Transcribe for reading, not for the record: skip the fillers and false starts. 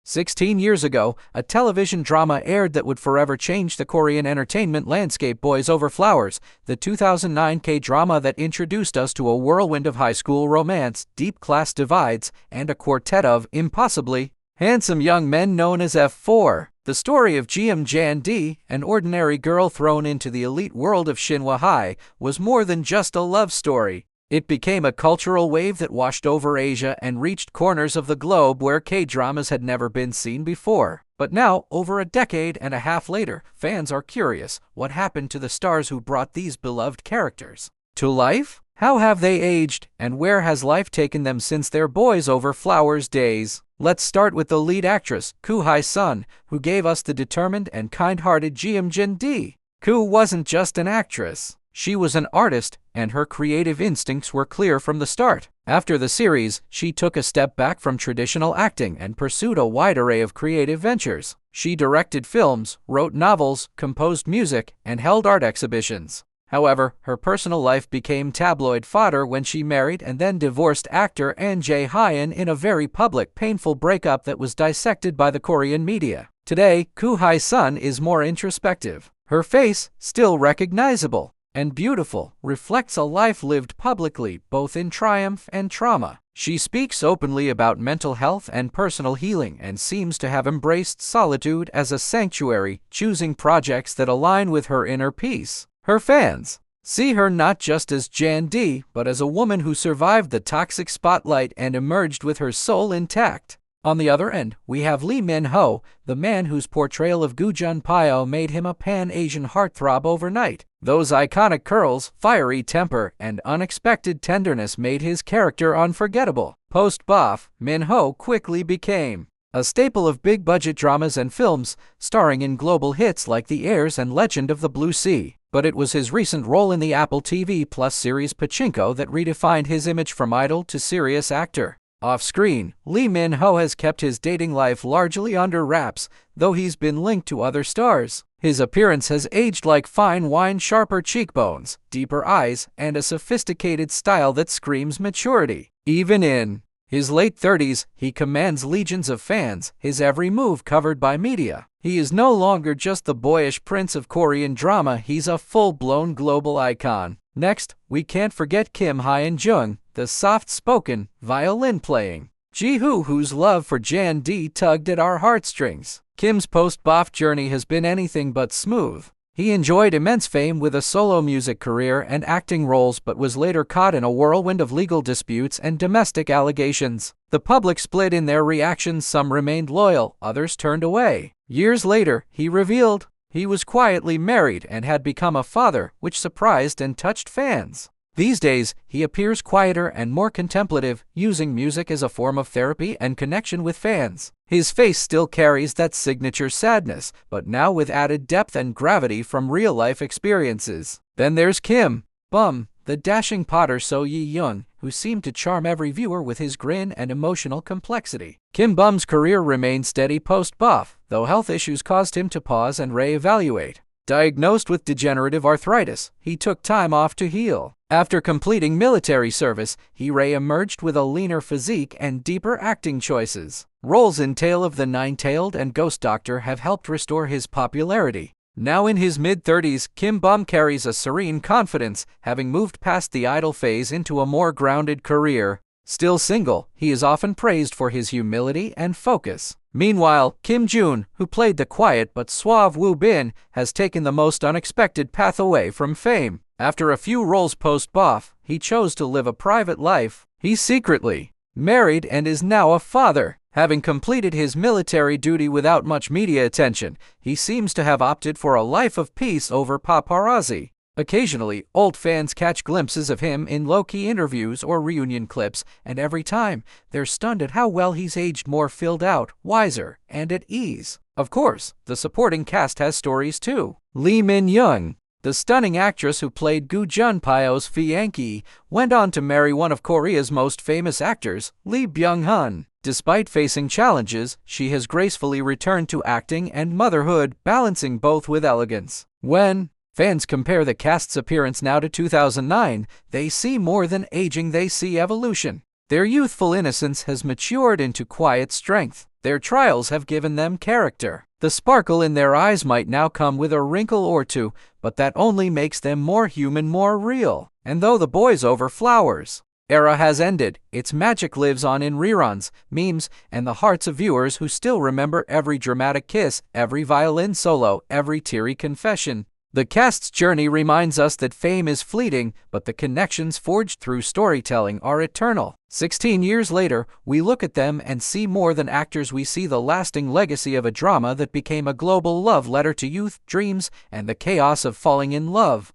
16 years ago, a television drama aired that would forever change the Korean entertainment landscape. Boys Over Flowers, the 2009 K-drama that introduced us to a whirlwind of high school romance, deep class divides, and a quartet of impossibly handsome young men known as F4. The story of Jeom Jan-d, an ordinary girl thrown into the elite world of Shinhwa High, was more than just a love story. It became a cultural wave that washed over Asia and reached corners of the globe where K-dramas had never been seen before. But now, over a decade and a half later, fans are curious, what happened to the stars who brought these beloved characters to life? How have they aged, and where has life taken them since their Boys Over Flowers days? Let's start with the lead actress, Koo Hae-sun, who gave us the determined and kind-hearted Jeom Jan-d. Koo wasn't just an actress. She was an artist, and her creative instincts were clear from the start. After the series, she took a step back from traditional acting and pursued a wide array of creative ventures. She directed films, wrote novels, composed music, and held art exhibitions. However, her personal life became tabloid fodder when she married and then divorced actor Ahn Jae-hyun in a very public, painful breakup that was dissected by the Korean media. Today, Koo Hae-sun is more introspective. Her face, still recognizable and beautiful, reflects a life lived publicly, both in triumph and trauma. She speaks openly about mental health and personal healing and seems to have embraced solitude as a sanctuary, choosing projects that align with her inner peace. Her fans see her not just as Jan-d, but as a woman who survived the toxic spotlight and emerged with her soul intact. On the other end, we have Lee Min-ho, the man whose portrayal of Gu Junpyo made him a pan-Asian heartthrob overnight. Those iconic curls, fiery temper, and unexpected tenderness made his character unforgettable. Post-BoF, Min-ho quickly became a staple of big-budget dramas and films, starring in global hits like The Heirs and Legend of the Blue Sea. But it was his recent role in the Apple TV Plus series Pachinko that redefined his image from idol to serious actor. Off-screen, Lee Min-ho has kept his dating life largely under wraps, though he's been linked to other stars. His appearance has aged like fine wine, sharper cheekbones, deeper eyes, and a sophisticated style that screams maturity. Even in his late 30s, he commands legions of fans, his every move covered by media. He is no longer just the boyish prince of Korean drama, he's a full-blown global icon. Next, we can't forget Kim Hyun-jung, the soft-spoken, violin-playing Ji-hoo, whose love for Jan-d tugged at our heartstrings. Kim's post-BoF journey has been anything but smooth. He enjoyed immense fame with a solo music career and acting roles, but was later caught in a whirlwind of legal disputes and domestic allegations. The public split in their reactions, some remained loyal, others turned away. Years later, he revealed he was quietly married and had become a father, which surprised and touched fans. These days, he appears quieter and more contemplative, using music as a form of therapy and connection with fans. His face still carries that signature sadness, but now with added depth and gravity from real-life experiences. Then there's Kim Bum, the dashing Potter So Yi-young, who seemed to charm every viewer with his grin and emotional complexity. Kim Bum's career remained steady post-BoF, though health issues caused him to pause and re-evaluate. Diagnosed with degenerative arthritis, he took time off to heal. After completing military service, he re-emerged with a leaner physique and deeper acting choices. Roles in Tale of the Nine-Tailed and Ghost Doctor have helped restore his popularity. Now in his mid-30s, Kim Bum carries a serene confidence, having moved past the idol phase into a more grounded career. Still single, he is often praised for his humility and focus. Meanwhile, Kim Jun, who played the quiet but suave Woo Bin, has taken the most unexpected path away from fame. After a few roles post-BoF, he chose to live a private life. He's secretly married and is now a father. Having completed his military duty without much media attention, he seems to have opted for a life of peace over paparazzi. Occasionally, old fans catch glimpses of him in low-key interviews or reunion clips, and every time, they're stunned at how well he's aged, more filled out, wiser, and at ease. Of course, the supporting cast has stories too. Lee Min-young, the stunning actress who played Gu Junpyo's fiancée, went on to marry one of Korea's most famous actors, Lee Byung-hun. Despite facing challenges, she has gracefully returned to acting and motherhood, balancing both with elegance. When fans compare the cast's appearance now to 2009, they see more than aging, they see evolution. Their youthful innocence has matured into quiet strength. Their trials have given them character. The sparkle in their eyes might now come with a wrinkle or two, but that only makes them more human, more real. And though The Boys Over Flowers era has ended, its magic lives on in reruns, memes, and the hearts of viewers who still remember every dramatic kiss, every violin solo, every teary confession. The cast's journey reminds us that fame is fleeting, but the connections forged through storytelling are eternal. 16 years later, we look at them and see more than actors. We see the lasting legacy of a drama that became a global love letter to youth, dreams, and the chaos of falling in love.